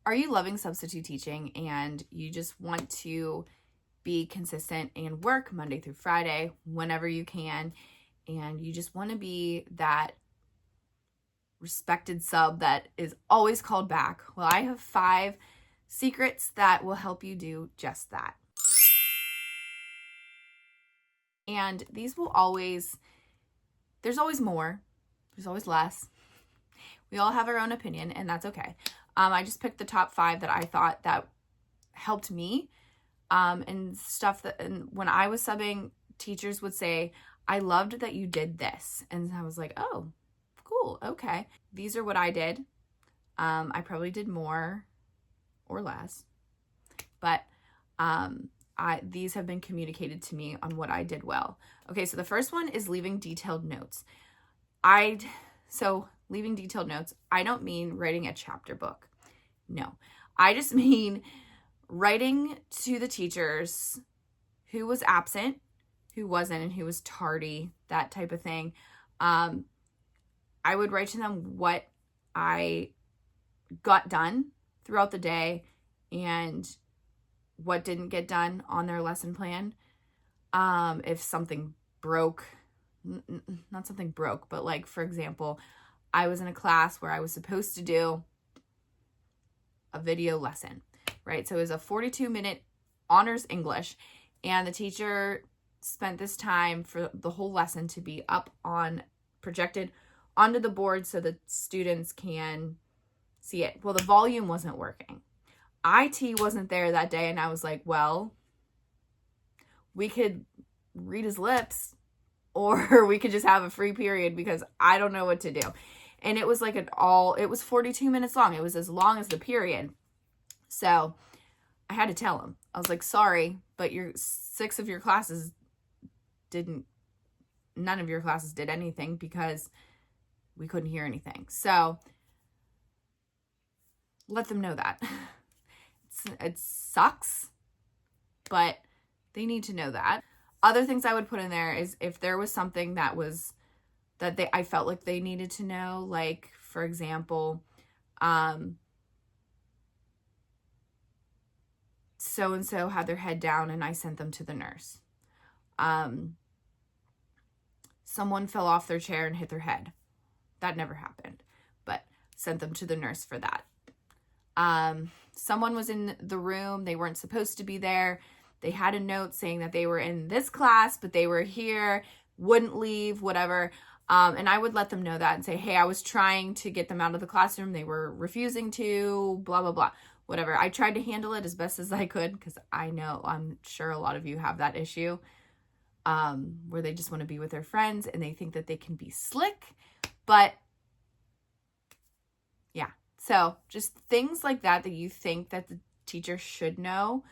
Are you loving substitute teaching and you just want to be consistent and work Monday through Friday whenever you can, and you just want to be that respected sub that is always called back? Well, I have 5 secrets that will help you do just that. And these will always, there's always more, there's always less. We all have our own opinion, and that's okay. I just picked the top 5 that I thought that helped me, and stuff that, and when I was subbing, teachers would say, I loved that you did this. And I was like, oh, cool, okay. These are what I did. I probably did more or less, but these have been communicated to me on what I did well. Okay, so the first one is leaving detailed notes. Leaving detailed notes, I don't mean writing a chapter book. No, I just mean writing to the teachers who was absent, who wasn't, and who was tardy, that type of thing. I would write to them what I got done throughout the day and what didn't get done on their lesson plan. If something broke, not something broke, but like, for example, I was in a class where I was supposed to do a video lesson, right? So it was a 42-minute honors English, and the teacher spent this time for the whole lesson to be up on, projected onto the board so that students can see it. Well, the volume wasn't working. IT wasn't there that day, and I was like, well, we could read his lips, or we could just have a free period because I don't know what to do. And it was like it was 42 minutes long. It was as long as the period. So I had to tell him. I was like, sorry, but none of your classes did anything because we couldn't hear anything. So let them know that. It sucks, but they need to know that. Other things I would put in there is if there was something that I felt like they needed to know, like, for example, so-and-so had their head down and I sent them to the nurse. Someone fell off their chair and hit their head. That never happened, but sent them to the nurse for that. Someone was in the room. They weren't supposed to be there. They had a note saying that they were in this class, but they were here, wouldn't leave, whatever. And I would let them know that and say, hey, I was trying to get them out of the classroom. They were refusing to, blah, blah, blah, whatever. I tried to handle it as best as I could because I'm sure a lot of you have that issue where they just want to be with their friends and they think that they can be slick. But yeah, so just things like that you think that the teacher should know.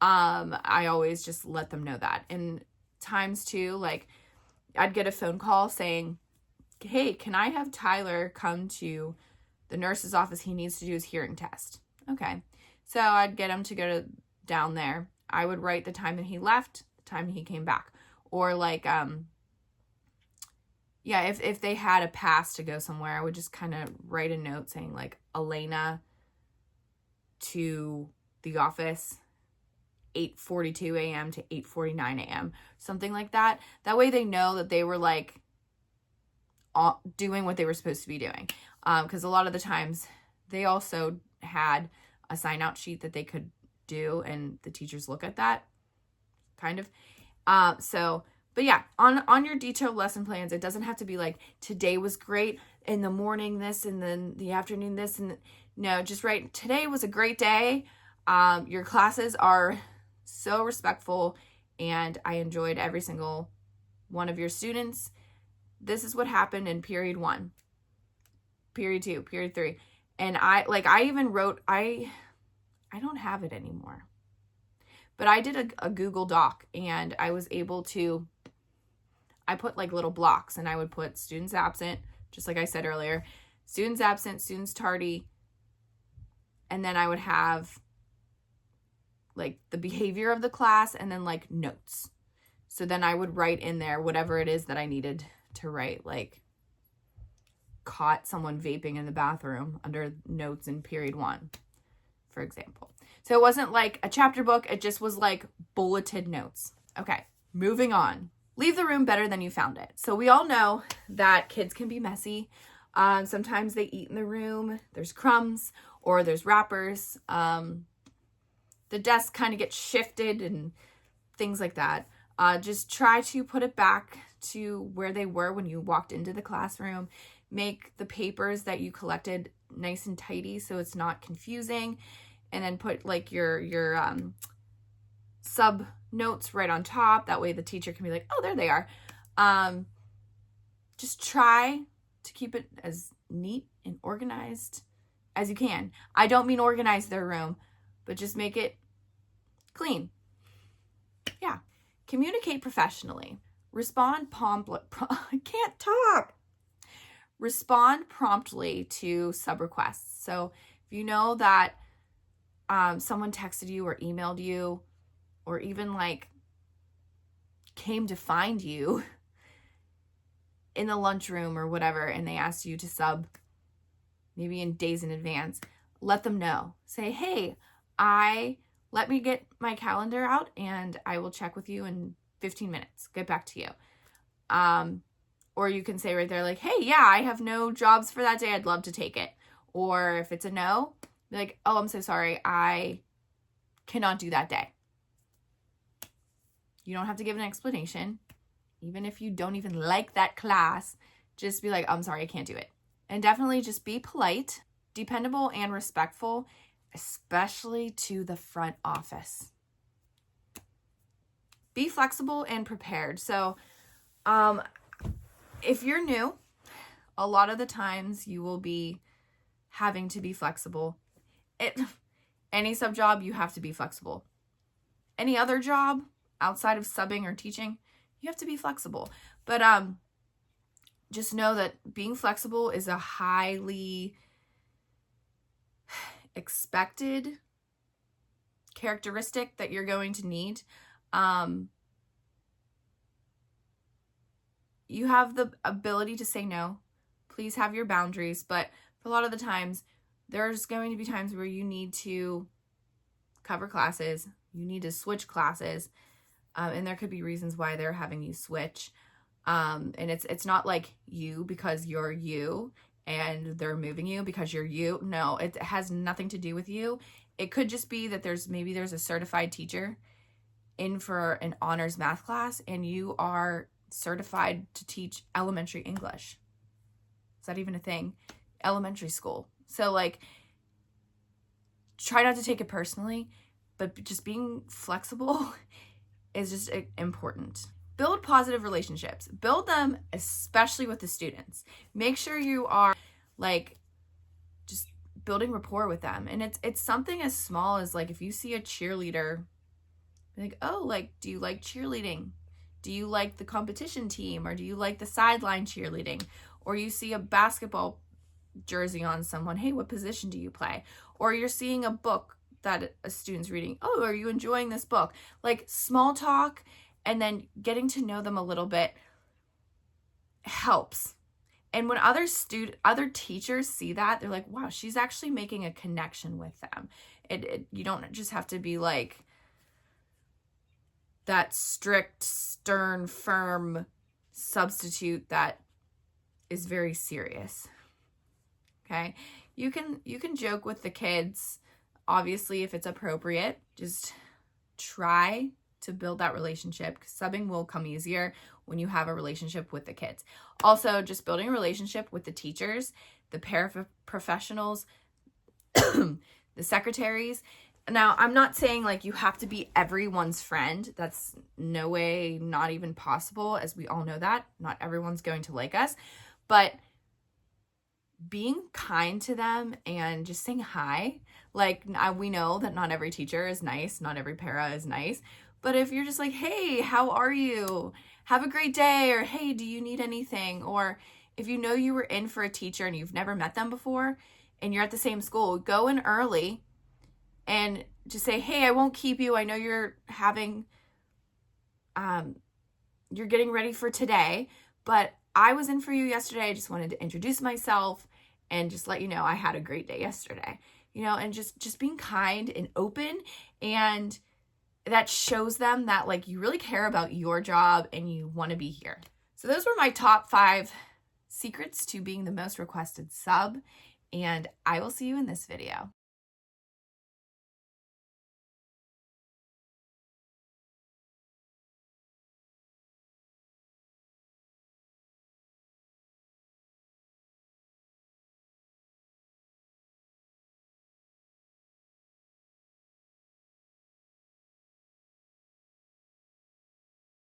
I always just let them know that. And times too, like, I'd get a phone call saying, hey, can I have Tyler come to the nurse's office? He needs to do his hearing test. Okay. So I'd get him to go down there. I would write the time that he left, the time he came back. Or like, if they had a pass to go somewhere, I would just kind of write a note saying like, Elena to the office, 8:42 a.m. to 8:49 a.m., something like that. That way they know that they were like doing what they were supposed to be doing. Because a lot of the times they also had a sign out sheet that they could do, and the teachers look at that kind of. But yeah, on your detailed lesson plans, it doesn't have to be like, today was great, in the morning this, and then the afternoon this, and no, just write, today was a great day. Your classes are so respectful, and I enjoyed every single one of your students. This is what happened in period 1, period 2, period 3. And I even wrote, I don't have it anymore, but I did a Google Doc, and I was able to, I put like little blocks, and I would put students absent, just like I said earlier, students absent, students tardy, and then I would have like the behavior of the class and then like notes. So then I would write in there whatever it is that I needed to write, like caught someone vaping in the bathroom under notes in period 1. for example. So it wasn't like a chapter book. It just was like bulleted notes. Okay, moving on. Leave the room better than you found it. So we all know that kids can be messy. Sometimes they eat in the room. There's crumbs or there's wrappers. The desk kind of gets shifted and things like that. Just try to put it back to where they were when you walked into the classroom. Make the papers that you collected nice and tidy so it's not confusing. And then put like your sub notes right on top. That way the teacher can be like, oh, there they are. Just try to keep it as neat and organized as you can. I don't mean organize their room, but just make it clean. Yeah. Communicate professionally. Respond promptly. I can't talk. Respond promptly to sub requests. So if you know that someone texted you or emailed you or even like came to find you in the lunchroom or whatever, and they asked you to sub maybe in days in advance, let them know. Say, hey, let me get my calendar out and I will check with you in 15 minutes. Get back to you. Or you can say right there, like, hey, yeah, I have no jobs for that day. I'd love to take it. Or if it's a no, be like, oh, I'm so sorry. I cannot do that day. You don't have to give an explanation. Even if you don't even like that class, just be like, I'm sorry, I can't do it. And definitely just be polite, dependable, and respectful, especially to the front office. Be flexible and prepared. So, if you're new, a lot of the times you will be having to be flexible. Any sub job, you have to be flexible. Any other job outside of subbing or teaching, you have to be flexible. But just know that being flexible is a highly expected characteristic that you're going to need. You have the ability to say no. Please have your boundaries. But for a lot of the times, there's going to be times where you need to cover classes. You need to switch classes. And there could be reasons why they're having you switch. And it's not like you because you're you and they're moving you because you're you. No, it has nothing to do with you. It could just be that there's a certified teacher in for an honors math class and you are certified to teach elementary English. Is that even a thing? Elementary school. So like, try not to take it personally, but just being flexible is just important. Build positive relationships. Build them, especially with the students. Make sure you are like just building rapport with them. And it's something as small as like if you see a cheerleader, like, oh, like, do you like cheerleading? Do you like the competition team? Or do you like the sideline cheerleading? Or you see a basketball jersey on someone, hey, what position do you play? Or you're seeing a book that a student's reading. Oh, are you enjoying this book? Like small talk and then getting to know them a little bit helps. And when other teachers see that, they're like, wow, she's actually making a connection with them. You don't just have to be like that strict, stern, firm substitute that is very serious. Okay? You can joke with the kids, obviously, if it's appropriate. Just try to build that relationship, because subbing will come easier when you have a relationship with the kids. Also, just building a relationship with the teachers, the paraprofessionals, the secretaries. Now, I'm not saying like you have to be everyone's friend. That's no way, not even possible, as we all know that. Not everyone's going to like us. But being kind to them and just saying hi. Like, we know that not every teacher is nice. Not every para is nice. But if you're just like, hey, how are you? Have a great day. Or, hey, do you need anything? Or if you know you were in for a teacher and you've never met them before and you're at the same school, go in early and just say, hey, I won't keep you. I know you're you're getting ready for today, but I was in for you yesterday. I just wanted to introduce myself and just let you know I had a great day yesterday. you know, and just being kind and open, and that shows them that like you really care about your job and you want to be here. So those were my top 5 secrets to being the most requested sub, and I will see you in this video.